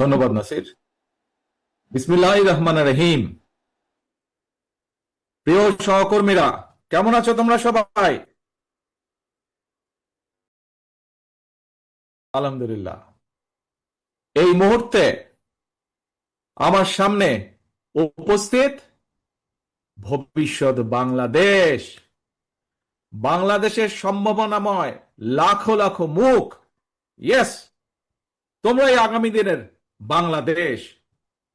ধন্যবাদ নাসির। বিসমিল্লাহির রহমানির রহিম। প্রিয় সহকর্মীরা, কেমন আছো তোমরা সবাই? আলহামদুলিল্লাহ। এই মুহূর্তে আমার সামনে উপস্থিত ভবিষ্যৎ বাংলাদেশ, বাংলাদেশের সম্ভাবনাময় লাখো লাখো মুখ। ইয়েস, তোমরাই আগামী দিনের বাংলাদেশ,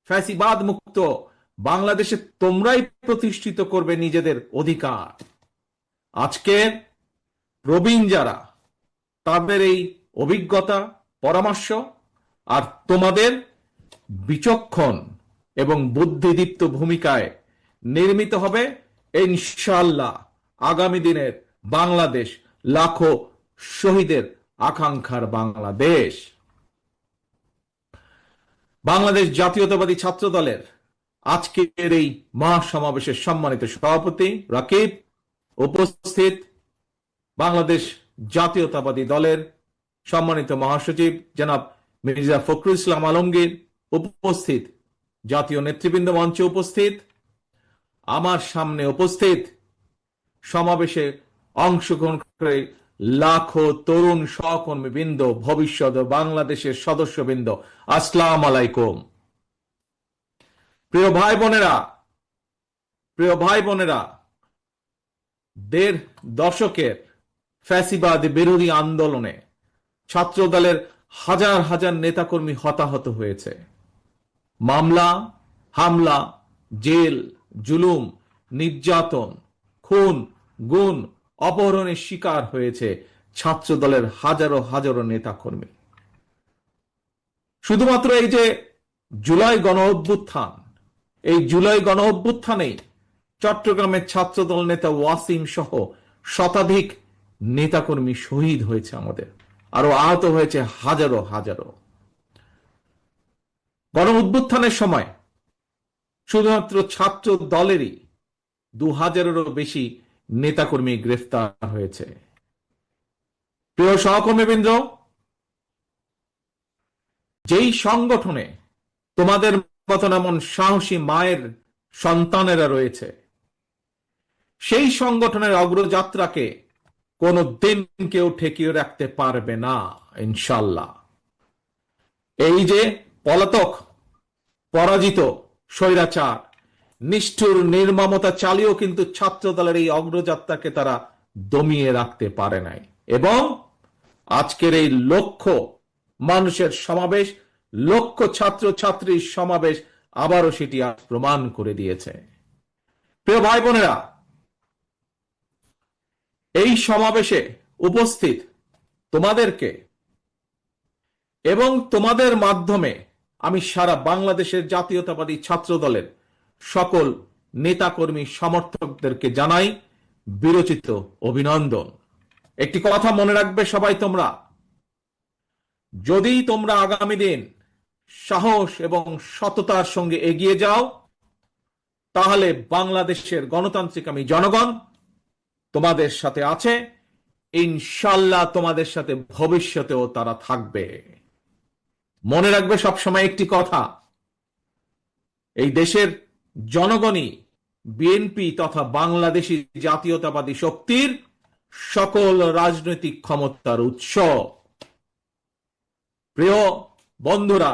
ফ্যাসিবাদ মুক্ত বাংলাদেশে তোমরাই প্রতিষ্ঠিত করবে নিজেদের অধিকার। আজকে প্রবীণ যারা, তাদের এই অভিজ্ঞতা, পরামর্শ আর তোমাদের বিচক্ষণ এবং বুদ্ধিদীপ্ত ভূমিকায় নির্মিত হবে ইনশাআল্লাহ আগামী দিনের বাংলাদেশ, লাখো শহীদের আকাঙ্ক্ষার বাংলাদেশ। বাংলাদেশ জাতীয়তাবাদী ছাত্র দলের আজকের এই মহাসমাবেশের সম্মানিত সভাপতি রাকিব, উপস্থিত বাংলাদেশ জাতীয়তাবাদী দলের সম্মানিত মহাসচিব জনাব মির্জা ফখরুল ইসলাম আলমগীর, উপস্থিত জাতীয় নেতৃবৃন্দ, মঞ্চে উপস্থিত, আমার সামনে উপস্থিত সমাবেশে অংশগ্রহণ করে লাখো তরুণ সহকর্মীবৃন্দ, ভবিষ্যৎ বাংলাদেশের সদস্যবৃন্দ, আসসালাম আলাইকুম। প্রিয় ভাই বোনেরা, দেড় দশকের ফ্যাসিবাদ বিরোধী আন্দোলনে ছাত্র দলের হাজার হাজার নেতাকর্মী হতাহত হয়েছে। মামলা, হামলা, জেল, জুলুম, নির্যাতন, খুন, গুম, অপহরণের শিকার হয়েছে ছাত্র দলের হাজারো হাজারো নেতাকর্মী। শুধুমাত্র এই যে জুলাই গণ অভ্যুত্থান, এই জুলাই গণ অভ্যুত্থানেই চট্টগ্রামের ছাত্রদল নেতা ওয়াসিম সহ শতাধিক নেতাকর্মী শহীদ হয়েছে আমাদের, আরো আহত হয়েছে হাজারো হাজারো। গণ অভ্যুত্থানের সময় শুধুমাত্র ছাত্র দলেরই 2000-এরও বেশি নেতাকর্মী গ্রেফতার হয়েছে। প্রিয় সহকর্মীবৃন্দ, যেই সংগঠনে তোমাদের মতন এমন সাহসী মায়ের সন্তানেরা রয়েছে, সেই সংগঠনের অগ্রযাত্রাকে কোনো দিন কেউ ঠেকিয়ে রাখতে পারবে না ইনশাল্লাহ। এই যে পলাতক, পরাজিত স্বৈরাচার নিষ্ঠুর নির্মমতা চালিয়েও কিন্তু ছাত্র দলের এই অগ্রযাত্রাকে তারা দমিয়ে রাখতে পারে নাই, এবং আজকের এই লক্ষ মানুষের সমাবেশ, লক্ষ ছাত্র ছাত্রীর সমাবেশ আবারও সেটি প্রমাণ করে দিয়েছে। প্রিয় ভাই বোনেরা, এই সমাবেশে উপস্থিত তোমাদেরকে এবং তোমাদের মাধ্যমে আমি সারা বাংলাদেশের জাতীয়তাবাদী ছাত্র দলের সকল নেতাকর্মী সমর্থকদেরকে জানাই বিরচিত অভিনন্দন। একটি কথা মনে রাখবে সবাই তোমরা, যদি তোমরা আগামী দিন সাহস এবং সততার সঙ্গে এগিয়ে যাও, তাহলে বাংলাদেশের গণতান্ত্রিক আমি জনগণ তোমাদের সাথে আছে, ইনশাল্লাহ তোমাদের সাথে ভবিষ্যতেও তারা থাকবে। মনে রাখবে সবসময় একটি কথা, এই দেশের জনগণই বিএনপি তথা বাংলাদেশী জাতীয়তাবাদী শক্তির সকল রাজনৈতিক ক্ষমতার উৎস। প্রিয় বন্ধুরা,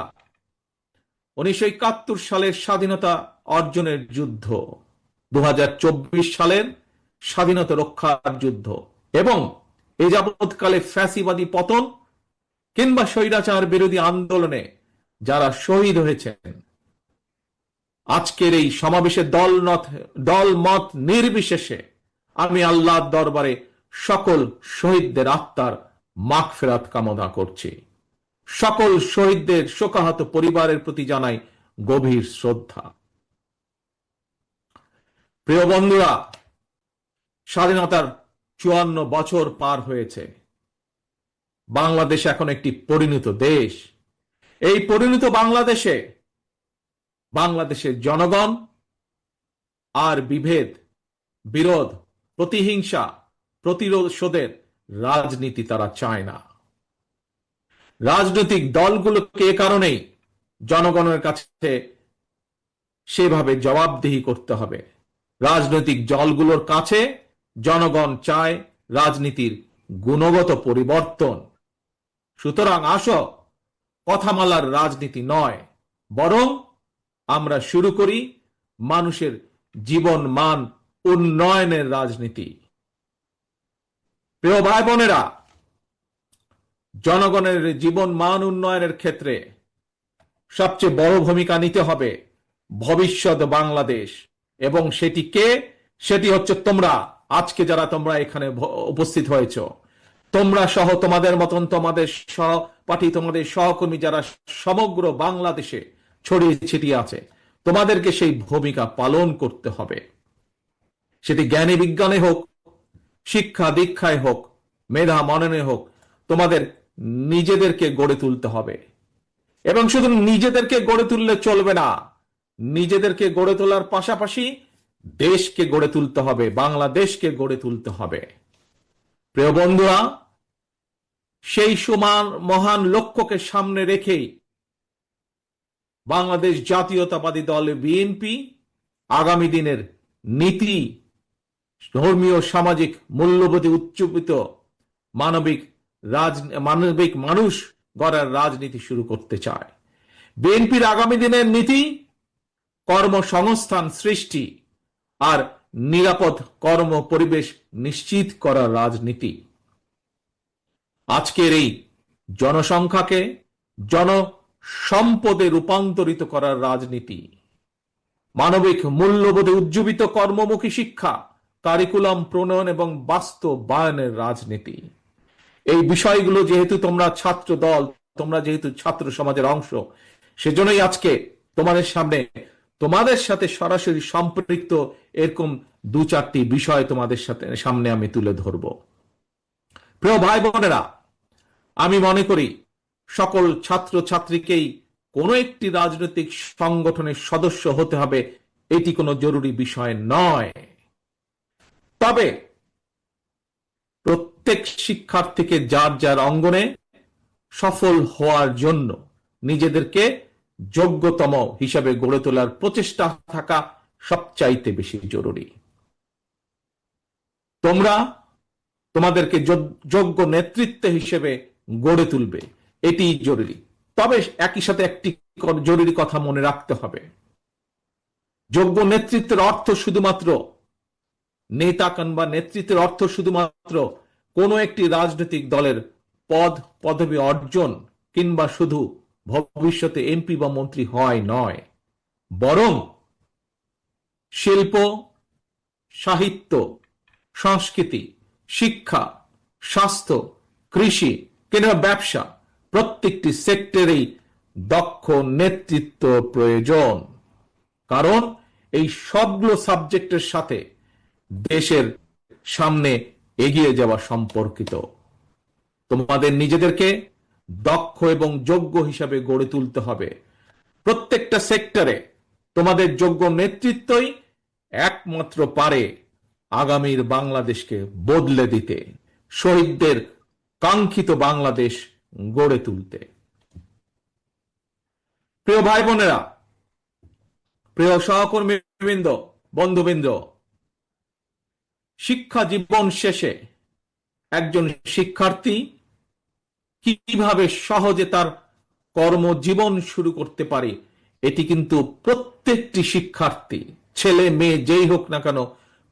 1971 সালের স্বাধীনতা অর্জনের যুদ্ধ, 2024 সালের স্বাধীনতা রক্ষার যুদ্ধ এবং এই যাবৎকালে ফ্যাসিবাদী পতন কিংবা স্বৈরাচার বিরোধী আন্দোলনে যারা শহীদ হয়েছেন, আজকের এই সমাবেশে দল মত নির্বিশেষে আমি আল্লাহর দরবারে সকল শহীদদের আত্মার মাগফিরাত কামনা করছি। সকল শহীদদের শোকাহত পরিবারের প্রতি জানাই গভীর শ্রদ্ধা। প্রিয় বন্ধুরা, স্বাধীনতার 54 বছর পার হয়েছে। বাংলাদেশ এখন একটি পরিণত দেশ। এই পরিণত বাংলাদেশে বাংলাদেশের জনগণ আর বিভেদ, বিরোধ, প্রতিহিংসা, প্রতিশোধের রাজনীতি তারা চায় না। রাজনৈতিক দলগুলোকে এ কারণেই জনগণের কাছে সেভাবে জবাবদিহি করতে হবে। রাজনৈতিক দলগুলোর কাছে জনগণ চায় রাজনীতির গুণগত পরিবর্তন। সুতরাং আসো, কথামালার রাজনীতি নয়, বরং আমরা শুরু করি মানুষের জীবন মান উন্নয়নের রাজনীতি। প্রিয় ভাই বোনেরা, জনগণের জীবন মান উন্নয়নের ক্ষেত্রে সবচেয়ে বড় ভূমিকা নিতে হবে ভবিষ্যৎ বাংলাদেশ। এবং সেটি হচ্ছে তোমরা, আজকে যারা তোমরা এখানে উপস্থিত হয়েছ, তোমরা সহ তোমাদের মতন তোমাদের সহপাঠী, তোমাদের সহকর্মী যারা সমগ্র বাংলাদেশে ছড়িয়ে ছিটিয়ে আছে, তোমাদেরকে সেই ভূমিকা পালন করতে হবে। সেটি জ্ঞানী বিজ্ঞানে হোক, শিক্ষা দীক্ষায় হোক, মেধা মননে হোক, তোমাদের নিজেদেরকে গড়ে তুলতে হবে। এবং শুধু নিজেদেরকে গড়ে তুললে চলবে না, নিজেদেরকে গড়ে তোলার পাশাপাশি দেশকে গড়ে তুলতে হবে, বাংলাদেশকে গড়ে তুলতে হবে। প্রিয় বন্ধুরা, সেই সমান মহান লক্ষ্যকে সামনে রেখেই বাংলাদেশ জাতীয়তাবাদী দল বিএনপি আগামী দিনের নীতি, ধর্মীয় সামাজিক মূল্যবোধে উচ্চীবিত মানবিক মানুষ গড়ার রাজনীতি শুরু করতে চায়। বিএনপির আগামী দিনের নীতি কর্মসংস্থান সৃষ্টি আর নিরাপদ কর্ম পরিবেশ নিশ্চিত করার রাজনীতি। আজকের এই জনসংখ্যাকে জনসম্পদে রূপান্তরিত করার রাজনীতি, মানবিক মূল্যবোধে উজ্জীবিত কর্মমুখী শিক্ষা, কারিকুলাম প্রণয়ন এবং বাস্তবায়নের রাজনীতি। এই বিষয়গুলো যেহেতু তোমরা ছাত্র দল, তোমরা যেহেতু ছাত্র সমাজের অংশ, সেজন্যই আজকে তোমাদের সাথে সরাসরি সম্পৃক্ত এরকম দু চারটি বিষয় তোমাদের সামনে আমি তুলে ধরব। প্রিয় ভাই বোনেরা, আমি মনে করি সকল ছাত্র ছাত্রীকেই কোনো একটি রাজনৈতিক সংগঠনের সদস্য হতে হবে, এটি কোনো জরুরি বিষয় নয়। তবে প্রত্যেক শিক্ষার্থীকে যার যার অঙ্গনে সফল হওয়ার জন্য নিজেদেরকে যোগ্যতম হিসাবে গড়ে তোলার প্রচেষ্টা থাকা সবচাইতে বেশি জরুরি। তোমরা তোমাদেরকে যোগ্য নেতৃত্ব হিসেবে গড়ে তুলবে, এটি জরুরি। তবে একই সাথে একটি জরুরি কথা মনে রাখতে হবে, যোগ্য নেতৃত্বের অর্থ শুধুমাত্র নেতা কিংবা নেতৃত্বের অর্থ শুধুমাত্র কোনো একটি রাজনৈতিক দলের পদবি অর্জন কিংবা শুধু ভবিষ্যতে এমপি বা মন্ত্রী হয় নয়, বরং শিল্প, সাহিত্য, সংস্কৃতি, শিক্ষা, স্বাস্থ্য, কৃষি কিংবা ব্যবসা, প্রত্যেকটি সেক্টরেই দক্ষ নেতৃত্ব প্রয়োজন। কারণ এই সবগুলো সাবজেক্টের সাথে দেশের সামনে এগিয়ে যাওয়া সম্পর্কিত। তোমাদের নিজেদেরকে দক্ষ এবং যোগ্য হিসাবে গড়ে তুলতে হবে। প্রত্যেকটা সেক্টরে তোমাদের যোগ্য নেতৃত্বই একমাত্র পারে আগামীর বাংলাদেশকে বদলে দিতে, শহীদদের কাঙ্ক্ষিত বাংলাদেশ গড়ে তুলতে। প্রিয় ভাই বোনেরা, প্রিয় সহকর্মীবৃন্দ, বন্ধুবৃন্দ, শিক্ষা জীবন শেষে একজন শিক্ষার্থী কিভাবে সহজে তার কর্মজীবন শুরু করতে পারে, এটি কিন্তু প্রত্যেকটি শিক্ষার্থী, ছেলে মেয়ে যেই হোক না কেন,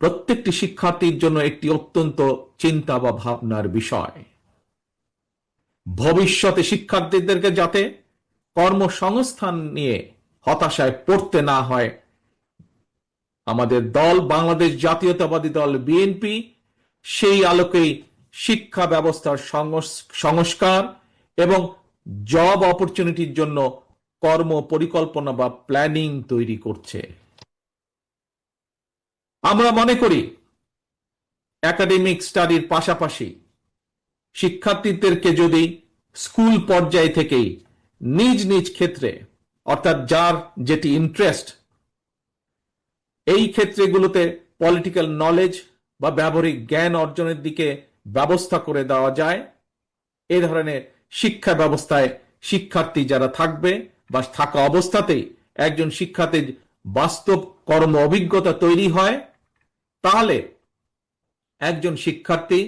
প্রত্যেকটি শিক্ষার্থীর জন্য একটি অত্যন্ত চিন্তা বা ভাবনার বিষয়। ভবিষ্যতে শিক্ষার্থীদেরকে যাতে কর্মসংস্থান নিয়ে হতাশায় পড়তে না হয়, আমাদের দল বাংলাদেশ জাতীয়তাবাদী দল বিএনপি সেই আলোকেই শিক্ষা ব্যবস্থার সংস্কার এবং জব অপরচুনিটির জন্য কর্ম পরিকল্পনা বা প্ল্যানিং তৈরি করছে। আমরা মনে করি একাডেমিক স্টাডির পাশাপাশি শিক্ষার্থীদেরকে যদি স্কুল পর্যায় থেকেই নিজ নিজ ক্ষেত্রে, অর্থাৎ যার যেটি ইন্টারেস্ট, এই ক্ষেত্রগুলোতে পলিটিক্যাল নলেজ বা ব্যবহারিক জ্ঞান অর্জনের দিকে ব্যবস্থা করে দেওয়া যায়, এই ধরনের শিক্ষা ব্যবস্থায় শিক্ষার্থী যারা থাকবে বা থাকা অবস্থাতেই একজন শিক্ষার্থীর বাস্তব কর্ম অভিজ্ঞতা তৈরি হয়, তাহলে একজন শিক্ষার্থী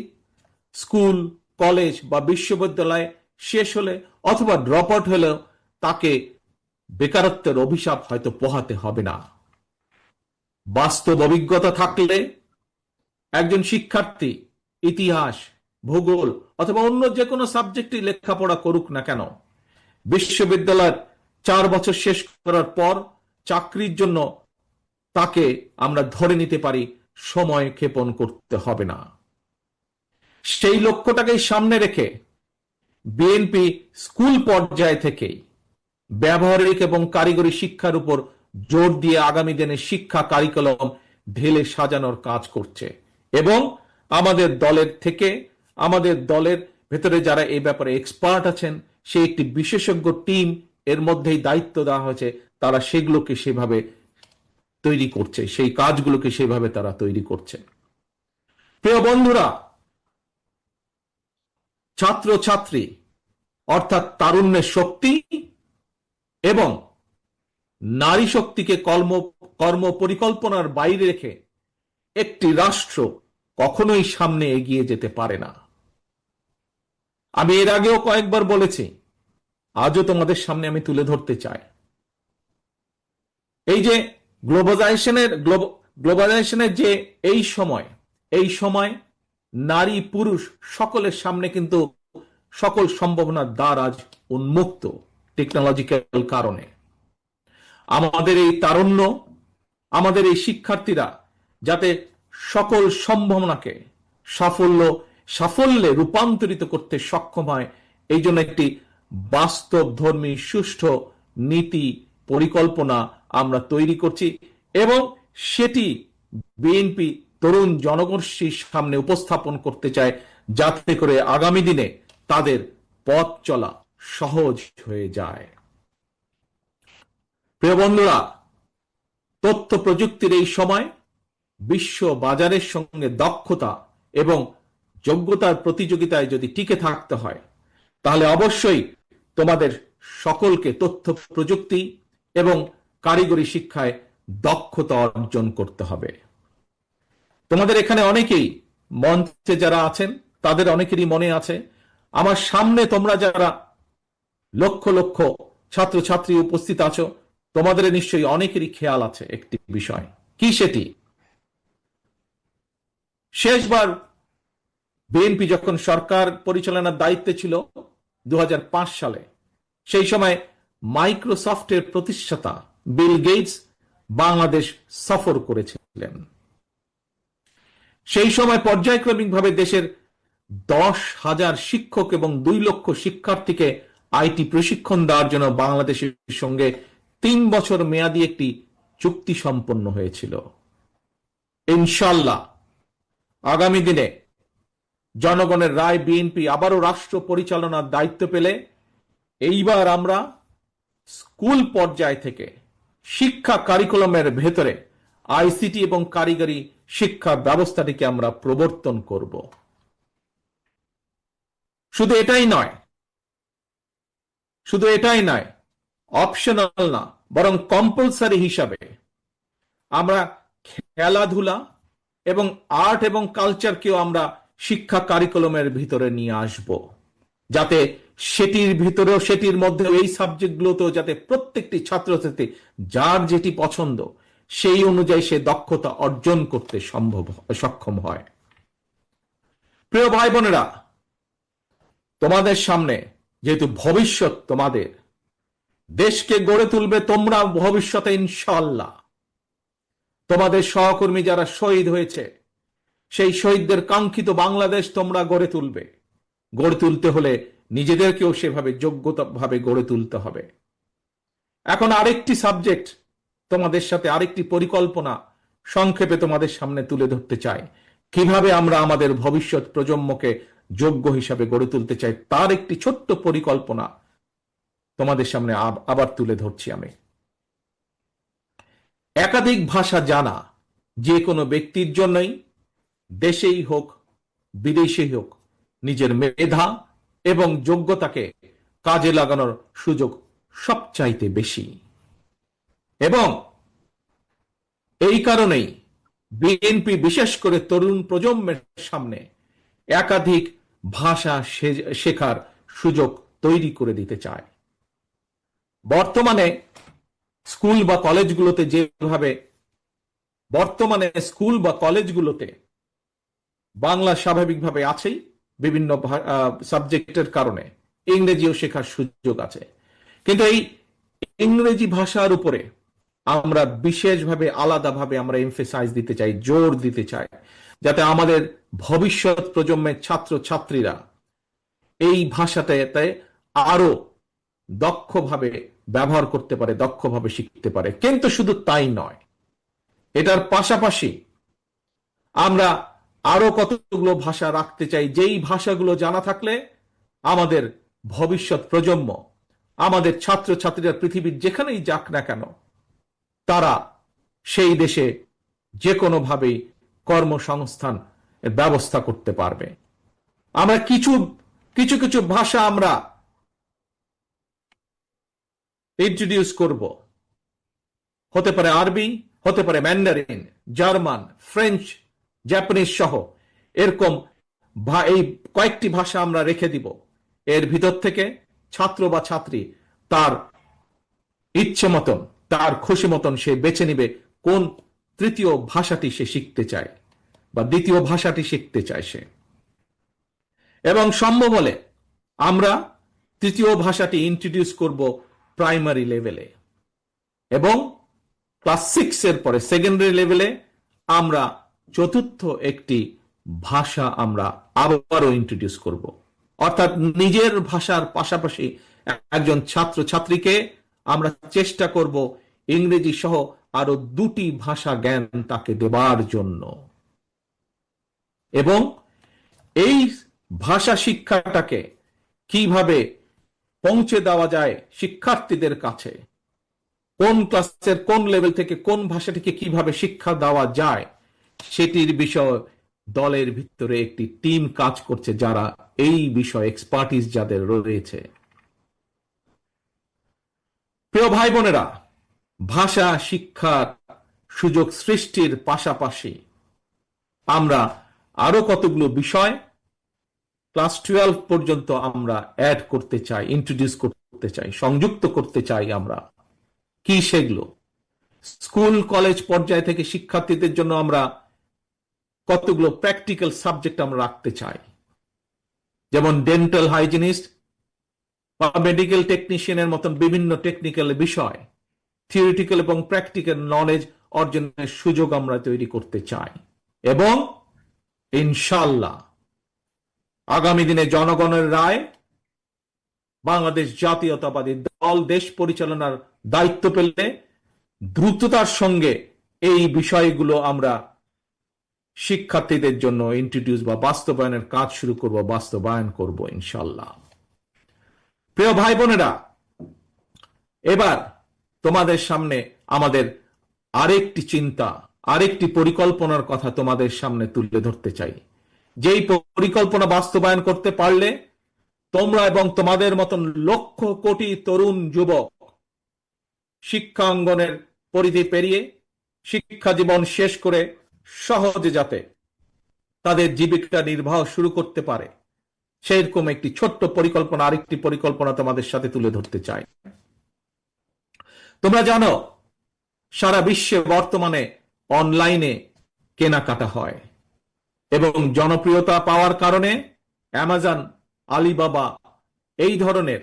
স্কুল, কলেজ বা বিশ্ববিদ্যালয় শেষ হলে অথবা ড্রপ আউট হলেও তাকে বেকারত্বের অভিশাপ হয়তো পোহাতে হবে না। বাস্তব অভিজ্ঞতা থাকলে একজন শিক্ষার্থী ইতিহাস, ভূগোল অথবা অন্য যে কোনো সাবজেক্টে লেখাপড়া করুক না কেন, বিশ্ববিদ্যালয়ের 4 বছর শেষ করার পর চাকরির জন্য তাকে আমরা ধরে নিতে পারি সময় ক্ষেপণ করতে হবে না। সেই লক্ষ্যটাকে সামনে রেখে বিএনপি স্কুল পর্যায় থেকেই ব্যবহারিক এবং কারিগরি শিক্ষার উপর জোর দিয়ে আগামী দিনে শিক্ষা কারিকুলাম ঢেলে সাজানোর কাজ করছে এবং আমাদের দলের ভেতরে যারা এই ব্যাপারে এক্সপার্ট আছেন, সেই একটি বিশেষজ্ঞ টিম এর মধ্যেই দায়িত্ব দেওয়া হয়েছে, তারা সেগুলোকে সেভাবে তৈরি করছে, সেই কাজগুলোকে সেভাবে তারা তৈরি করছে। প্রিয় বন্ধুরা, ছাত্রছাত্রী অর্থাৎ তারুণ্যের শক্তি এবং নারী শক্তিকে কর্ম পরিকল্পনার বাইরে রেখে একটি রাষ্ট্র কখনোই সামনে এগিয়ে যেতে পারে না। আমি এর আগেও কয়েকবার বলেছি, আজও তোমাদের সামনে আমি তুলে ধরতে চাই। এই যে গ্লোবালাইজেশনের যে এই সময় নারী পুরুষ সকলের সামনে কিন্তু সকল সম্ভাবনার দ্বার আজ উন্মুক্ত টেকনোলজিক্যাল কারণে। আমাদের এই তারুণ্য, আমাদের এই শিক্ষার্থীরা যাতে সকল সম্ভাবনাকে সাফল্যে রূপান্তরিত করতে সক্ষম হয়, এই জন্য একটি বাস্তবধর্মী সুষ্ঠু নীতি পরিকল্পনা আমরা তৈরি করছি এবং সেটি বিএনপি তরুণ জনগোষ্ঠীর সামনে উপস্থাপন করতে চায়, যাতে করে আগামী দিনে তাদের পথ চলা সহজ হয়ে যায়। প্রিয় বন্ধুরা, তথ্য প্রযুক্তির এই সময় বিশ্ব বাজারের সঙ্গে দক্ষতা এবং যোগ্যতার প্রতিযোগিতায় যদি টিকে থাকতে হয়, তাহলে অবশ্যই তোমাদের সকলকে তথ্য প্রযুক্তি এবং কারিগরি শিক্ষায় দক্ষতা অর্জন করতে হবে। তোমাদের এখানে অনেকেই মঞ্চে যারা আছেন, তাদের অনেকেরই মনে আছে, আমার সামনে তোমরা যারা লক্ষ লক্ষ ছাত্রছাত্রী উপস্থিত আছো, তোমাদের নিশ্চয়ই অনেকেরই খেয়াল আছে একটি বিষয়। কি সেটি? শেষবার বিএনপি যখন সরকার পরিচালনার দায়িত্বে ছিল 2005 সালে, সেই সময় মাইক্রোসফটের প্রতিষ্ঠাতা বিল গেটস বাংলাদেশ সফর করেছিলেন। সেই সময় পর্যায়ক্রমিকভাবে দেশের 10,000 শিক্ষক এবং 2 লক্ষ শিক্ষার্থীকে আইটি প্রশিক্ষণ দেওয়ার জন্য বাংলাদেশের সঙ্গে 3 বছর মেয়াদী একটি চুক্তি সম্পন্ন হয়েছিল। ইনশাআল্লাহ আগামী দিনে জনগণের রায় বিএনপি আবারও রাষ্ট্র পরিচালনার দায়িত্ব পেলে এইবার আমরা স্কুল পর্যায় থেকে শিক্ষা কারিকুলামের ভেতরে আইসিটি এবং কারিগরি শিক্ষা ব্যবস্থাটিকে আমরা প্রবর্তন করব। শুধু এটাই নয়, অপশনাল না, বরং কম্পালসারি হিসাবে আমরা খেলাধুলা এবং আর্ট এবং কালচারকেও আমরা শিক্ষা কারিকুলামের ভিতরে নিয়ে আসব, যাতে সেটির মধ্যে এই সাবজেক্টগুলোতেও যাতে প্রত্যেকটি ছাত্রছাত্রী যার যেটি পছন্দ সেই অনুযায়ী সে দক্ষতা অর্জন করতে সক্ষম হয়। প্রিয় ভাই বোনেরা, তোমাদের সামনে যেহেতু ভবিষ্যৎ, তোমাদের দেশকে গড়ে তুলবে তোমরা ভবিষ্যতে ইনশাআল্লাহ। তোমাদের সহকর্মী যারা শহীদ হয়েছে, সেই শহীদদের কাঙ্ক্ষিত বাংলাদেশ তোমরা গড়ে তুলবে। গড়ে তুলতে হলে নিজেদেরকেও সেভাবে যোগ্যতাভাবে গড়ে তুলতে হবে। এখন আরেকটি সাবজেক্ট তোমাদের সাথে, আরেকটি পরিকল্পনা সংক্ষেপে তোমাদের সামনে তুলে ধরতে চাই। কিভাবে আমরা আমাদের ভবিষ্যৎ প্রজন্মকে যোগ্য হিসাবে গড়ে তুলতে চাই, তার একটি ছোট্ট পরিকল্পনা তোমাদের সামনে আবার তুলে ধরছি আমি। একাধিক ভাষা জানা যে কোনো ব্যক্তির জন্যই, দেশেই হোক বিদেশেই হোক, নিজের মেধা এবং যোগ্যতাকে কাজে লাগানোর সুযোগ সবচাইতে বেশি। এবং এই কারণেই বিএনপি বিশেষ করে তরুণ প্রজন্মের সামনে একাধিক ভাষা শেখার সুযোগ তৈরি করে দিতে চায়। বর্তমানে স্কুল বা কলেজগুলোতে বাংলা স্বাভাবিকভাবে আছেই, বিভিন্ন সাবজেক্টের কারণে ইংরেজিও শেখার সুযোগ আছে। কিন্তু এই ইংরেজি ভাষার উপরে আমরা বিশেষভাবে আলাদাভাবে আমরা এমফেসাইজ দিতে চাই, জোর দিতে চাই, যাতে আমাদের ভবিষ্যৎ প্রজন্মের ছাত্র ছাত্রীরা এই ভাষাটাতে আরো দক্ষভাবে ব্যবহার করতে পারে, দক্ষভাবে শিখতে পারে। কিন্তু শুধু তাই নয়, এটার পাশাপাশি আমরা আরো কতগুলো ভাষা রাখতে চাই, যেই ভাষাগুলো জানা থাকলে আমাদের ভবিষ্যৎ প্রজন্ম, আমাদের ছাত্র ছাত্রীরা পৃথিবীর যেখানেই যাক না কেন, তারা সেই দেশে যে কোনোভাবেই কর্মসংস্থান ব্যবস্থা করতে পারবে। আমরা কিছু কিছু কিছু ভাষা আমরা ইন্ট্রোডিউস করব, হতে পারে আরবি, হতে পারে ম্যান্ডারিন, জার্মান, ফ্রেঞ্চ, জাপানিজ সহ এরকম এই কয়েকটি ভাষা আমরা রেখে দিব। এর ভিতর থেকে ছাত্র বা ছাত্রী তার ইচ্ছে মতন, তার খুশি মতন সে বেছে নিবে কোন তৃতীয় ভাষাটি সে শিখতে চায় বা দ্বিতীয় ভাষাটি শিখতে চায় সে। এবং সম্ভব হলে আমরা তৃতীয় ভাষাটি ইন্ট্রোডিউস করব প্রাইমারি লেভেলে, এবং ক্লাস 6 এর পরে সেকেন্ডারি লেভেলে আমরা চতুর্থ একটি ভাষা আমরা আবারও ইন্ট্রোডিউস করব। অর্থাৎ নিজের ভাষার পাশাপাশি একজন ছাত্র ছাত্রীকে আমরা চেষ্টা করব ইংরেজি সহ আরো 2টি ভাষা জ্ঞান তাকে দেবার জন্য। এবং এই ভাষা শিক্ষাটাকে কিভাবে পৌঁছে দেওয়া যায় শিক্ষার্থীদের কাছে, কোন ক্লাসের কোন লেভেল থেকে কোন ভাষাটিকে কিভাবে শিক্ষা দেওয়া যায়, সেটির বিষয় দলের ভিতরে একটি টিম কাজ করছে, যারা এই বিষয়ে এক্সপার্টিস যাদের রয়েছে। প্রিয় ভাই বোনেরা, ভাষা শিক্ষার সুযোগ সৃষ্টির পাশাপাশি আমরা আরো কতগুলো বিষয় ক্লাস 12 পর্যন্ত আমরা অ্যাড করতে চাই, ইন্ট্রোডিউস করতে চাই, সংযুক্ত করতে চাই। আমরা কি সেগুলো? স্কুল কলেজ পর্যায় থেকে শিক্ষার্থীদের জন্য আমরা কতগুলো প্র্যাকটিক্যাল সাবজেক্ট আমরা রাখতে চাই, যেমন ডেন্টাল হাইজিনিস্ট বা মেডিকেল টেকনিশিয়ানের মতন বিভিন্ন টেকনিক্যাল বিষয়, থিওরিটিক্যাল এবং প্র্যাকটিক্যাল নলেজ অর্জনের সুযোগ আমরা তৈরি করতে চাই। এবং ইনশাআল্লাহ আগামী দিনে জনগণের রায়, বাংলাদেশ জাতীয়তাবাদী দল দেশ পরিচালনার দায়িত্ব পেলে দ্রুততার সঙ্গে এই বিষয়গুলো আমরা শিক্ষার্থীদের জন্য ইন্ট্রোডিউস বা বাস্তবায়নের কাজ শুরু করব, বাস্তবায়ন করব ইনশাআল্লাহ। প্রিয় ভাই বোনেরা, এবার তোমাদের সামনে আমাদের আরেকটি চিন্তা, আরেকটি পরিকল্পনার কথা তোমাদের সামনে তুলে ধরতে চাই, যেই পরিকল্পনা বাস্তবায়ন করতে পারলে তোমরা এবং তোমাদের মতন লক্ষ কোটি তরুণ যুবক শিক্ষাঙ্গনের পরিধি পেরিয়ে শিক্ষা জীবন শেষ করে সহজে যাতে তাদের জীবিকা নির্বাহ শুরু করতে পারে, সেইরকম একটি ছোট্ট পরিকল্পনা, আরেকটি পরিকল্পনা তোমাদের সাথে তুলে ধরতে চাই। তোমরা জানো সারা বিশ্বে বর্তমানে অনলাইনে কেনাকাটা হয়, এবং জনপ্রিয়তা পাওয়ার কারণে অ্যামাজন, আলিবাবা, এই ধরনের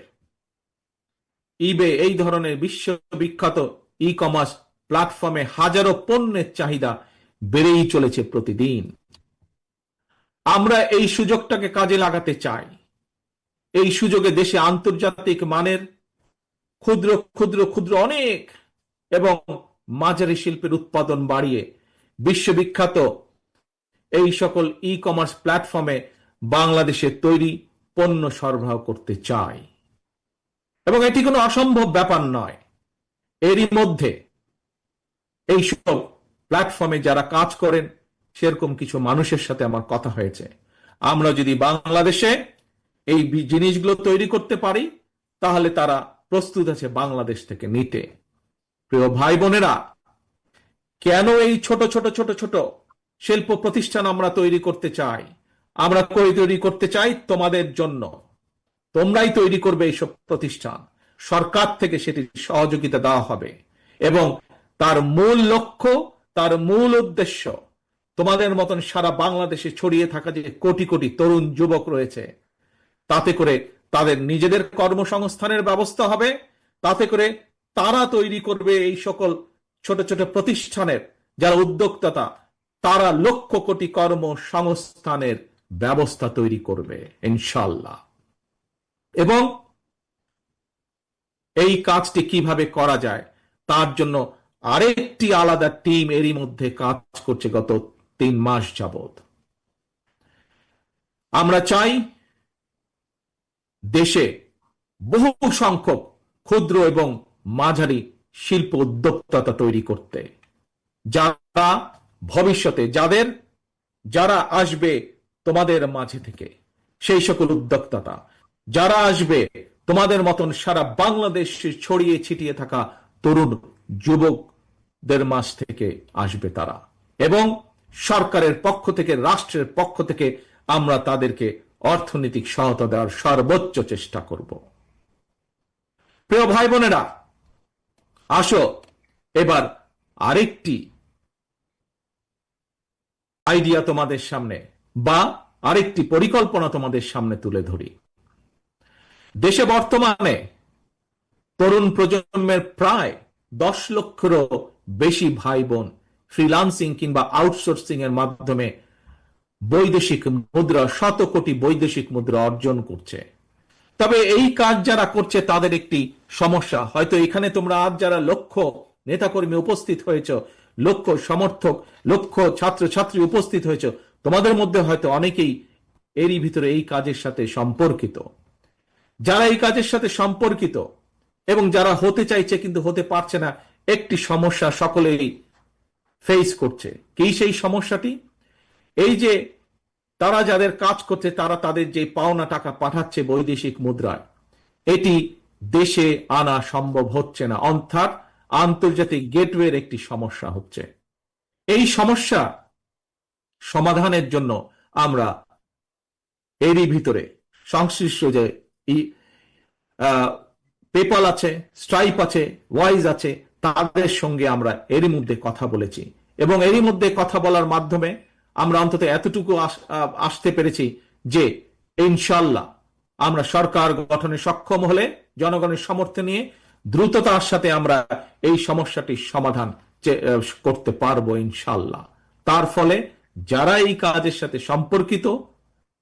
ইবে, এই ধরনের বিশ্ববিখ্যাত ই কমার্স প্ল্যাটফর্মে হাজারো পণ্যের চাহিদা বেড়েই চলেছে প্রতিদিন। আমরা এই সুযোগটাকে কাজে লাগাতে চাই। এই সুযোগে দেশে আন্তর্জাতিক মানের ক্ষুদ্র ক্ষুদ্র ক্ষুদ্র অনেক এবং মাঝারি শিল্পের উৎপাদন বাড়িয়ে বিশ্ববিখ্যাত এই সকল ই কমার্স প্ল্যাটফর্মে বাংলাদেশে তৈরি পণ্য সরবরাহ করতে চাই। এবং এটি কোনো অসম্ভব ব্যাপার নয়। এরই মধ্যে এই সব প্ল্যাটফর্মে যারা কাজ করেন সেরকম কিছু মানুষের সাথে আমার কথা হয়েছে। আমরা যদি বাংলাদেশে এই জিনিসগুলো তৈরি করতে পারি, তাহলে তারা প্রস্তুত আছে বাংলাদেশ থেকে নিতে। প্রিয় ভাই বোনেরা, কেন এই ছোট ছোট ছোট ছোট শিল্প প্রতিষ্ঠান আমরা তৈরি করতে চাই? আমরা তৈরি করতে চাই তোমাদের জন্য। তোমরাই তৈরি করবে এইসব প্রতিষ্ঠান, সরকার থেকে সেটির সহযোগিতা দেওয়া হবে এবং তার মূল লক্ষ্য, তার মূল উদ্দেশ্য তোমাদের মতন সারা বাংলাদেশে ছড়িয়ে থাকা যে কোটি কোটি তরুণ যুবক রয়েছে, তাতে করে তাদের নিজেদের কর্মসংস্থানের ব্যবস্থা হবে, তাতে করে তারা তৈরি করবে এই সকল ছোট ছোট প্রতিষ্ঠানের যারা উদ্যোক্তা, তারা লক্ষ কোটি কর্মসংস্থানের ব্যবস্থা তৈরি করবে ইনশাআল্লাহ। এবং এই কাজটি কিভাবে করা যায় তার জন্য আরেকটি আলাদা টিম এরই মধ্যে কাজ করছে গত 3 মাস যাবত। আমরা চাই দেশে বহু সংখ্যক ক্ষুদ্র এবং মাঝারি শিল্প উদ্যোক্তা তৈরি করতে, যারা ভবিষ্যতে যারা আসবে তোমাদের মাঝে থেকে, সেই সকল উদ্যোক্তা যারা আসবে তোমাদের মতন সারা বাংলাদেশ ছড়িয়ে ছিটিয়ে থাকা তরুণ যুবকদের মাঝ থেকে আসবে তারা, এবং সরকারের পক্ষ থেকে, রাষ্ট্রের পক্ষ থেকে আমরা তাদেরকে অর্থনৈতিক সহায়তা দেওয়ার সর্বোচ্চ চেষ্টা করব। প্রিয় ভাই বোনেরা, আসো এবার আরেকটি আইডিয়া তোমাদের সামনে বা আরেকটি পরিকল্পনা তোমাদের সামনে তুলে ধরি। দেশে বর্তমানে তরুণ প্রজন্মের প্রায় 10 লক্ষেরও বেশি ভাই বোন ফ্রিল্যান্সিং কিংবা আউটসোর্সিং এর মাধ্যমে বৈদেশিক মুদ্রা, 100 কোটি বৈদেশিক মুদ্রা অর্জন করছে। তবে এই কাজ যারা করছে তাদের একটি সমস্যা, হয়তো এখানে তোমরা আজ যারা লক্ষ নেতাকর্মী উপস্থিত হয়েছ, লক্ষ সমর্থক, লক্ষ ছাত্রছাত্রী উপস্থিত হয়েছ, তোমাদের মধ্যে হয়তো অনেকেই এরই ভিতরে এই কাজের সাথে সম্পর্কিত। যারা এই কাজের সাথে সম্পর্কিত এবং যারা হতে চাইছে কিন্তু হতে পারছে না, একটি সমস্যা সকলেই ফেস করছে। কি সেই সমস্যাটি? এই যে তারা যাদের কাজ করছে, তারা তাদের যে পাওনা টাকা পাঠাচ্ছে বৈদেশিক মুদ্রায়, এটি দেশে আনা সম্ভব হচ্ছে না, অর্থাৎ আন্তর্জাতিক গেটওয়ের একটি সমস্যা হচ্ছে। এই সমস্যা সমাধানের জন্য আমরা এরই ভিতরে সংশ্লিষ্ট যে পেপাল আছে, স্ট্রাইপ আছে, ওয়াইজ আছে, তাদের সঙ্গে আমরা এরই মধ্যে কথা বলেছি এবং এরই মধ্যে কথা বলার মাধ্যমে আমরা অন্তত এতটুকু আসতে পেরেছি যে ইনশাল্লাহ আমরা সরকার গঠনে সক্ষম হলে জনগণের সমর্থন নিয়ে দ্রুততার সাথে আমরা এই সমস্যাটির সমাধান করতে পারবো ইনশাল্লাহ। তার ফলে যারা এই কাজের সাথে সম্পর্কিত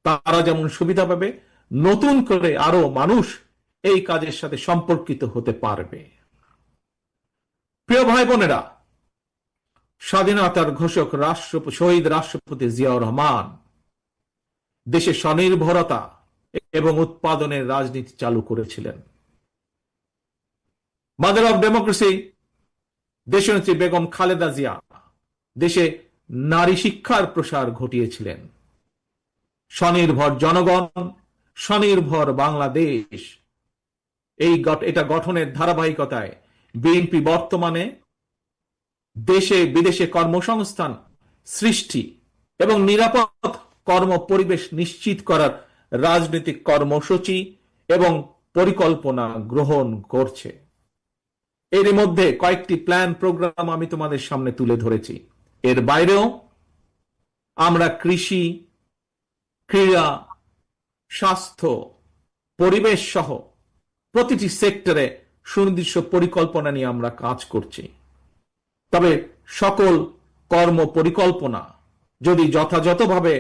তারা যেমন সুবিধা পাবে, নতুন করে আরো মানুষ এই কাজের সাথে সম্পর্কিত হতে পারবে। প্রিয় ভাই বোনেরা, স্বাধীনতার ঘোষক শহীদ রাষ্ট্রপতি জিয়াউর রহমান দেশে স্বনির্ভরতা এবং উৎপাদনের রাজনীতি চালু করেছিলেন। মাদার অব ডেমোক্রেসি দেশনেত্রী বেগম খালেদা জিয়া দেশে নারী শিক্ষার প্রসার ঘটিয়েছিলেন। স্বনির্ভর জনগণ, স্বনির্ভর বাংলাদেশ, এটা গঠনের ধারাবাহিকতায় বিএনপি বর্তমানে দেশে বিদেশে কর্মসংস্থান সৃষ্টি এবং নিরাপদ কর্ম পরিবেশ নিশ্চিত করার রাজনৈতিক কর্মসূচি এবং পরিকল্পনা গ্রহণ করছে। এর মধ্যে কয়েকটি প্ল্যান প্রোগ্রাম আমি তোমাদের সামনে তুলে ধরেছি। এর বাইরেও আমরা কৃষি, ক্রীড়া, স্বাস্থ্য, পরিবেশ সহ প্রতিটি সেক্টরে সুনির্দিষ্ট পরিকল্পনা নিয়ে আমরা কাজ করছি। তবে সকল কর্ম পরিকল্পনা যদি যথাযথভাবে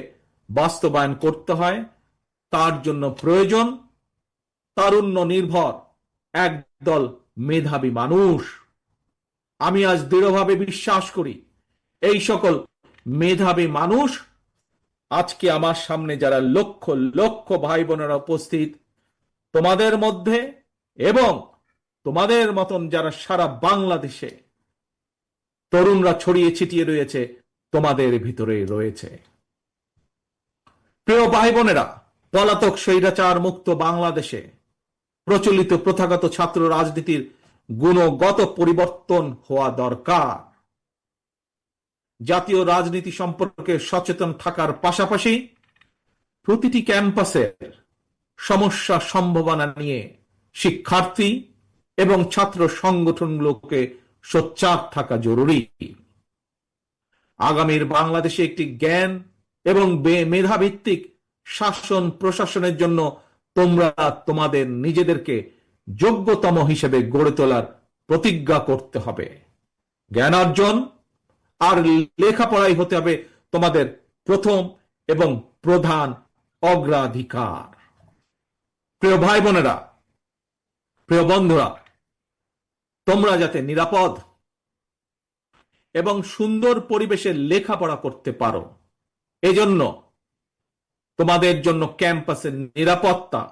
বাস্তবায়ন করতে হয়, তার জন্য প্রয়োজন তারুণ্য নির্ভর একদল মেধাবী মানুষ। আমি আজ দৃঢ়ভাবে বিশ্বাস করি এই সকল মেধাবী মানুষ আজকে আমার সামনে যারা লক্ষ লক্ষ ভাই বোনেরা উপস্থিত, তোমাদের মধ্যে এবং তোমাদের মতন যারা সারা বাংলাদেশে তরুণরা ছড়িয়ে ছিটিয়ে রয়েছে, তোমাদের ভিতরে রয়েছে। প্রিয় ভাই বোনেরা, পলাতক স্বৈরাচার মুক্ত বাংলাদেশে প্রচলিত প্রথাগত ছাত্র রাজনীতির গুণগত পরিবর্তন হওয়া দরকার। জাতীয় রাজনীতি সম্পর্কে সচেতন থাকার পাশাপাশি প্রতিটি ক্যাম্পাসের সমস্যা সম্ভাবনা নিয়ে শিক্ষার্থী এবং ছাত্র সংগঠনগুলোকে সোচ্চার থাকা জরুরি। আগামীর বাংলাদেশে একটি জ্ঞান এবং মেধাভিত্তিক শাসন প্রশাসনের জন্য তোমরা তোমাদের নিজেদেরকে যোগ্যতম হিসেবে গড়ে তোলার প্রতিজ্ঞা করতে হবে। জ্ঞান অর্জন আর লেখাপড়াই হতে হবে তোমাদের প্রথম এবং প্রধান অগ্রাধিকার। প্রিয় ভাই বোনেরা, প্রিয় বন্ধুরা, তোমরা যাতে নিরাপদ এবং সুন্দর পরিবেশে লেখাপড়া করতে পারো, এজন্য তোমাদের জন্য ক্যাম্পাসের নিরাপত্তা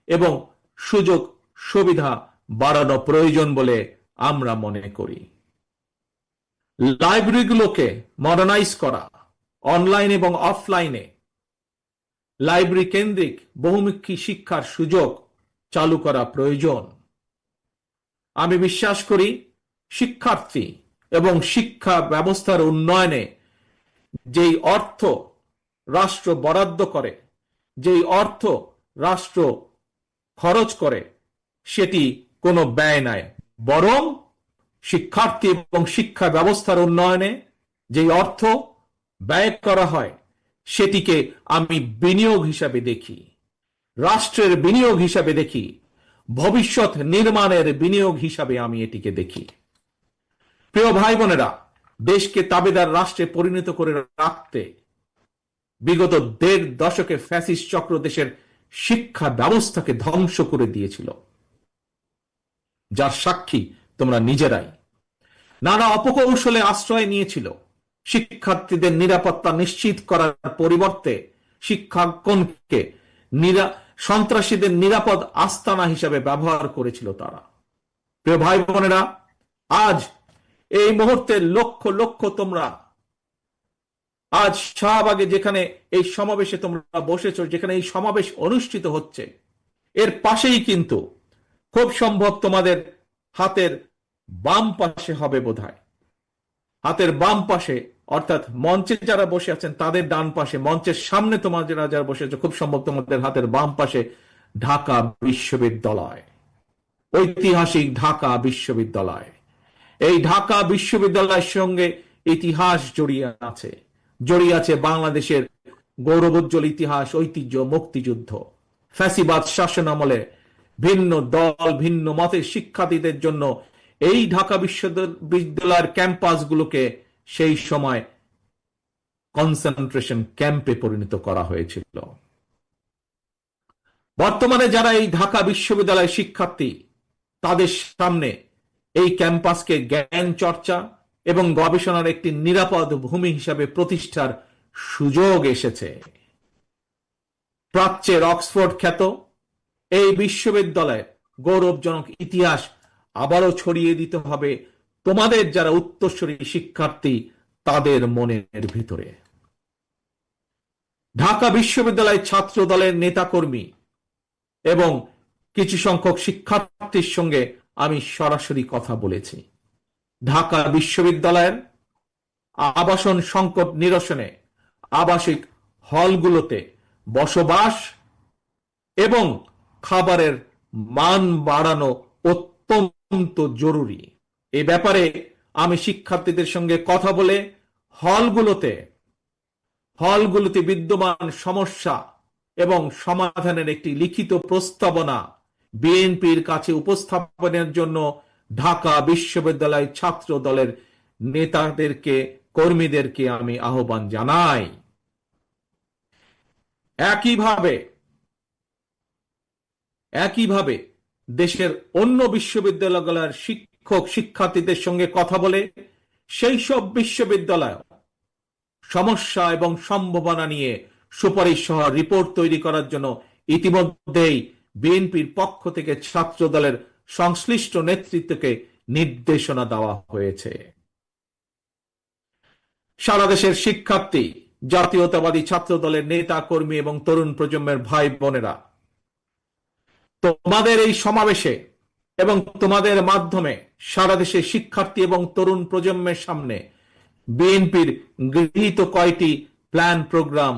এবং সুযোগ সুবিধা বাড়ানো প্রয়োজন বলে আমরা মনে করি। লাইব্রেরিগুলোকে মডার্নাইজ করা, অনলাইন এবং অফলাইনে লাইব্রেরি কেন্দ্রিক বহুমুখী শিক্ষার সুযোগ চালু করা প্রয়োজন। আমি বিশ্বাস করি শিক্ষার্থী এবং শিক্ষা ব্যবস্থার উন্নয়নে যেই অর্থ রাষ্ট্র বরাদ্দ করে, যেই অর্থ রাষ্ট্র খরচ করে, সেটি কোনো ব্যয় নয়, বরং শিক্ষার্থী এবং শিক্ষা ব্যবস্থার উন্নয়নে যেই অর্থ ব্যয় করা হয় সেটিকে আমি বিনিয়োগ হিসাবে দেখি, রাষ্ট্রের বিনিয়োগ হিসাবে দেখি, ভবিষ্যৎ নির্মাণের বিনিয়োগ হিসাবে আমি এটিকে দেখি। প্রিয় ভাই বোনেরা, দেশকে তাবেদার রাষ্ট্রে পরিণত করে রাখতে বিগত ১.৫ দশকে ফ্যাসিস্ট চক্র দেশের শিক্ষা ব্যবস্থাকে ধ্বংস করে দিয়েছিল, যার সাক্ষী তোমরা নিজেরাই। নানা অপকৌশলে আশ্রয় নিয়েছিল। শিক্ষার্থীদের নিরাপত্তা নিশ্চিত করার পরিবর্তে শিক্ষাঙ্গনকে সন্ত্রাসীদের নিরাপদ আস্তানা হিসাবে ব্যবহার করেছিল তারা। প্রিয় ভাই বোনেরা, আজ এই মুহূর্তে লক্ষ লক্ষ তোমরা আজ শাহবাগে যেখানে এই সমাবেশে তোমরা বসেছ, যেখানে এই সমাবেশ অনুষ্ঠিত হচ্ছে, এর পাশেই কিন্তু খুব সম্ভব তোমাদের হাতের বাম পাশে হবে বোধহয়, হাতের বাম পাশে অর্থাৎ মঞ্চে যারা বসে আছেন তাদের ডান পাশে, মঞ্চের সামনে তোমরা যারা বসে আছো খুব সম্ভব তোমাদের হাতের বাম পাশে ঢাকা বিশ্ববিদ্যালয়, ঐতিহাসিক ঢাকা বিশ্ববিদ্যালয়। এই ঢাকা বিশ্ববিদ্যালয়ের সঙ্গে ইতিহাস জড়িয়ে আছে বাংলাদেশের গৌরবোজ্জ্বল ইতিহাস, ঐতিহ্য, মুক্তিযুদ্ধ। ফ্যাসিবাদ শাসন আমলে ভিন্ন দল ভিন্ন মতের শিক্ষার্থীদের জন্য এই ঢাকা বিশ্ববিদ্যালয়ের ক্যাম্পাসগুলোকে সেই সময় কনসেন্ট্রেশন ক্যাম্পে পরিণত করা হয়েছিল। বর্তমানে যারা এই ঢাকা বিশ্ববিদ্যালয়ের শিক্ষার্থী, তাদের সামনে এই ক্যাম্পাসকে জ্ঞান চর্চা এবং গবেষণার একটি নিরাপদ ভূমি হিসাবে প্রতিষ্ঠার সুযোগ এসেছে। প্রাচ্যের অক্সফোর্ড খ্যাত এই বিশ্ববিদ্যালয়ের গৌরবজনক ইতিহাস আবারও ছড়িয়ে দিতে হবে তোমাদের যারা উত্তরসূরি শিক্ষার্থী তাদের মনের ভিতরে। ঢাকা বিশ্ববিদ্যালয় ছাত্র দলের নেতাকর্মী এবং কিছু সংখ্যক শিক্ষার্থীর সঙ্গে আমি সরাসরি কথা বলেছি। ঢাকা বিশ্ববিদ্যালয়ের আবাসন সংকট নিরসনে আবাসিক হলগুলোতে বসবাস এবং খাবারের মান বাড়ানো অত্যন্ত জরুরি। এই ব্যাপারে আমি শিক্ষার্থীদের সঙ্গে কথা বলে হলগুলোতে বিদ্যমান সমস্যা এবং সমাধানের একটি লিখিত প্রস্তাবনা বিএনপির কাছে উপস্থাপনের জন্য ঢাকা বিশ্ববিদ্যালয় ছাত্র দলের নেতাদেরকে, কর্মীদেরকে আমি আহ্বান জানাই। একইভাবে দেশের অন্য বিশ্ববিদ্যালয়গুলোর শিক্ষক শিক্ষার্থীদের সঙ্গে কথা বলে সেই সব বিশ্ববিদ্যালয় সমস্যা এবং সম্ভাবনা নিয়ে সুপারিশ সহ রিপোর্ট তৈরি করার জন্য ইতিমধ্যেই বিএনপির পক্ষ থেকে ছাত্র দলের সংশ্লিষ্ট নেতৃত্বকে নির্দেশনা দেওয়া হয়েছে। সারা দেশের শিক্ষার্থী, জাতীয়তাবাদী ছাত্র দলের নেতা কর্মী এবং তরুণ প্রজন্মের ভাই বোনেরা, তোমাদের এই সমাবেশে এবং তোমাদের মাধ্যমে সারা দেশে শিক্ষার্থী এবং তরুণ প্রজন্মের সামনে বিএনপির গৃহীত কয়টি প্ল্যান প্রোগ্রাম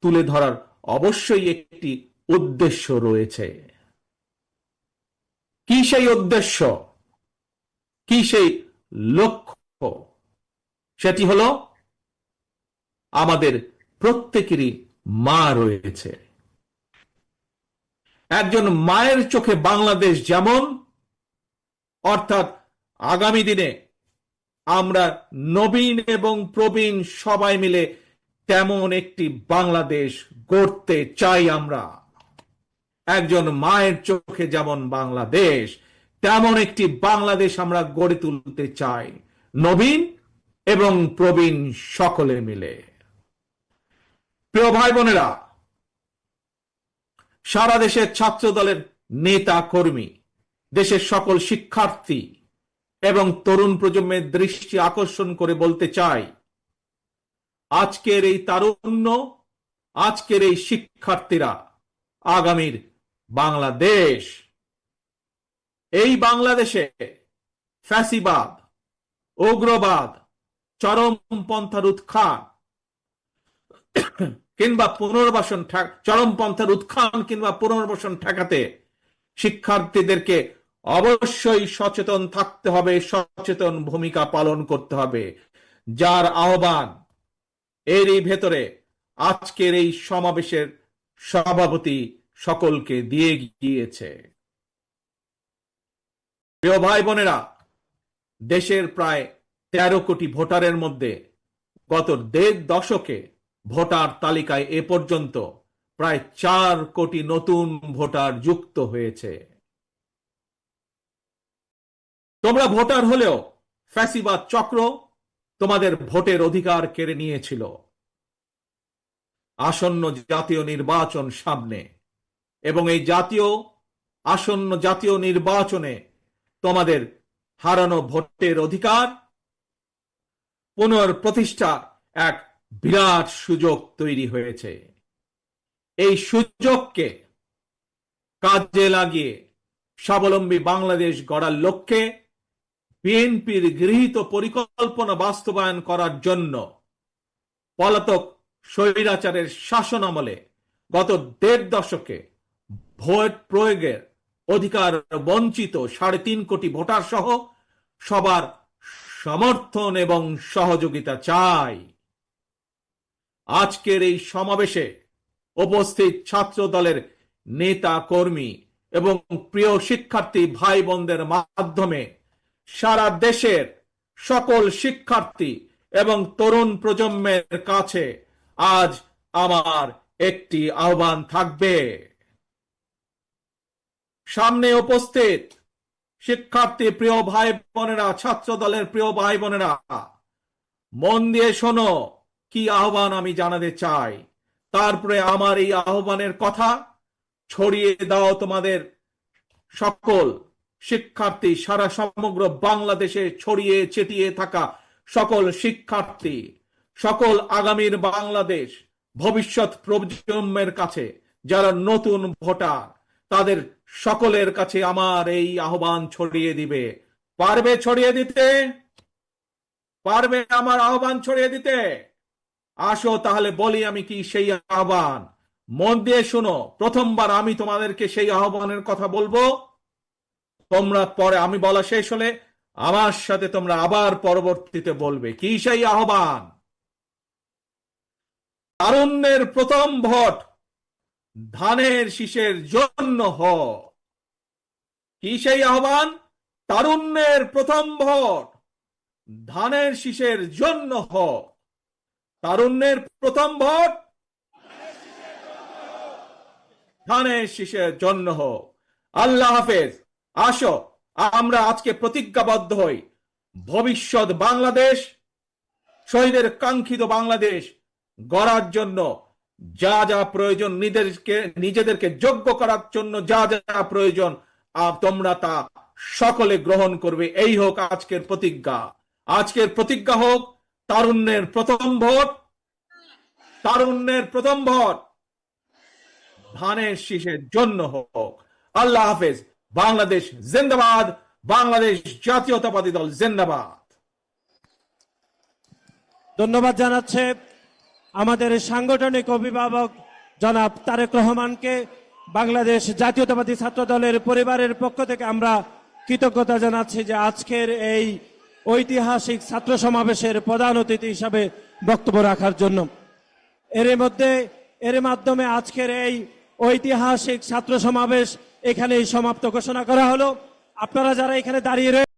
তুলে ধরার অবশ্যই একটি উদ্দেশ্য রয়েছে। কি সেই উদ্দেশ্য, কি সেই লক্ষ্য? সেটি হলো আমাদের প্রত্যেকেরই মা রয়েছে। একজন মায়ের চোখে বাংলাদেশ যেমন, অর্থাৎ আগামী দিনে আমরা নবীন এবং প্রবীণ সবাই মিলে তেমন একটি বাংলাদেশ গড়তে চাই। আমরা একজন মায়ের চোখে যেমন বাংলাদেশ, তেমন একটি বাংলাদেশ আমরা গড়ে তুলতে চাই, নবীন এবং প্রবীণ সকলে মিলে। প্রিয় ভাই বোনেরা, সারা দেশের ছাত্র দলের নেতা কর্মী, দেশের সকল শিক্ষার্থী এবং তরুণ প্রজন্মের দৃষ্টি আকর্ষণ করে বলতে চাই, আজকের এই তারুণ্য, আজকের এই শিক্ষার্থীরা আগামীর বাংলাদেশ। এই বাংলাদেশে ফ্যাসিবাদ, উগ্রবাদ, চরমপন্থার উৎখান কিংবা পুনর্বাসন, চরমপন্থার উৎখান কিংবা পুনর্বাসন ঠেকাতে শিক্ষার্থীদেরকে অবশ্যই সচেতন থাকতে হবে, সচেতন ভূমিকা পালন করতে হবে, যার আহ্বান এরই ভেতরে আজকের এই সমাবেশের সভাপতি সকলকে দিয়ে গিয়েছে। প্রিয় ভাই বোনেরা, দেশের প্রায় 13 কোটি ভোটারের মধ্যে গত 1.5 দশকে ভোটার তালিকায় এ পর্যন্ত প্রায় 4 কোটি নতুন ভোটার যুক্ত হয়েছে। তোমরা ভোটার হলেও ফ্যাসিবাদ চক্র তোমাদের ভোটের অধিকার কেড়ে নিয়েছিল। আসন্ন জাতীয় নির্বাচন সামনে এবং এই আসন্ন জাতীয় নির্বাচনে তোমাদের হারানো ভোটের অধিকার পুনঃপ্রতিষ্ঠা এক বিরাট সুযোগ তৈরি হয়েছে। এই সুযোগকে কাজে লাগিয়ে স্বাবলম্বী বাংলাদেশ গড়ার লক্ষ্যে বিএনপির গৃহীত পরিকল্পনা বাস্তবায়ন করার জন্য পলাতক স্বৈরাচারের শাসন আমলে গত 1.5 দশকে ভোট প্রয়োগের অধিকার বঞ্চিত 3.5 কোটি ভোটার সহ সবার সমর্থন এবং সহযোগিতা চাই। আজকের এই সমাবেশে উপস্থিত ছাত্র দলের নেতা কর্মী এবং প্রিয় শিক্ষার্থী ভাই বোনদের মাধ্যমে সারা দেশের সকল শিক্ষার্থী এবং তরুণ প্রজন্মের কাছে আজ আমার একটি আহ্বান থাকবে। সামনে উপস্থিত শিক্ষার্থী প্রিয় ভাই বোনেরা, ছাত্র দলের প্রিয় ভাই বোনেরা, মন দিয়ে শোনো কি আহ্বান আমি জানাতে চাই। তারপরে আমার এই আহ্বানের কথা ছড়িয়ে দাও তোমাদের সকল শিক্ষার্থী, সারা সমগ্র বাংলাদেশে ছড়িয়ে ছিটিয়ে থাকা সকল শিক্ষার্থী, সকল আগামীর বাংলাদেশ ভবিষ্যৎ প্রজন্মের কাছে যারা নতুন ভোটার, তাদের সকলের কাছে আমার এই আহ্বান ছড়িয়ে দিবে। পারবে ছড়িয়ে দিতে? পারবে আমার আহ্বান ছড়িয়ে দিতে? আসো তাহলে বলি আমি কি সেই আহ্বান। মন দিয়ে শোনো, প্রথমবার আমি তোমাদেরকে সেই আহ্বানের কথা বলবো, তোমরা পরে আমি বলা শেষ হলে আমার সাথে তোমরা আবার পরবর্তীতে বলবে। কি সেই আহ্বান? তারুণ্যের প্রথম ভোট ধানের শীষের জন্য হোক। কি সেই আহ্বান? তারুণ্যের প্রথম ভোট ধানের শীষের জন্য হোক। তারুণ্যের প্রথম ভোট ধানের শীষের জন্য হোক। আল্লাহ হাফেজ। আসো আমরা আজকে প্রতিজ্ঞাবদ্ধ হই, ভবিষ্যৎ বাংলাদেশ, শহীদের কাঙ্ক্ষিত বাংলাদেশ গড়ার জন্য যা যা প্রয়োজন, নিজেদেরকে যোগ্য করার জন্য যা যা প্রয়োজন তোমরা তা সকলে গ্রহণ করবে। এই হোক আজকের প্রতিজ্ঞা। আজকের প্রতিজ্ঞা হোক তারুণ্যের প্রথম ভোট, তারুণ্যের প্রথম ভোট ধানের শীষের জন্য হোক। আল্লাহ হাফেজ। বাংলাদেশ জিন্দাবাদ, বাংলাদেশ জাতীয়তাবাদী দল জিন্দাবাদ। ধন্যবাদ জানাচ্ছে আমাদের সাংগঠনিক অভিভাবক জনাব তারেক রহমানকে। বাংলাদেশ জাতীয়তাবাদী ছাত্র দলের পরিবারের পক্ষ থেকে আমরা কৃতজ্ঞতা জানাচ্ছি যে আজকের এই ঐতিহাসিক ছাত্র সমাবেশের প্রধান অতিথি হিসাবে বক্তব্য রাখার জন্য। এর মাধ্যমে আজকের এই ঐতিহাসিক ছাত্র সমাবেশ এখানেই সমাপ্ত ঘোষণা করা হলো। আপনারা যারা এখানে দাঁড়িয়ে রয়েছে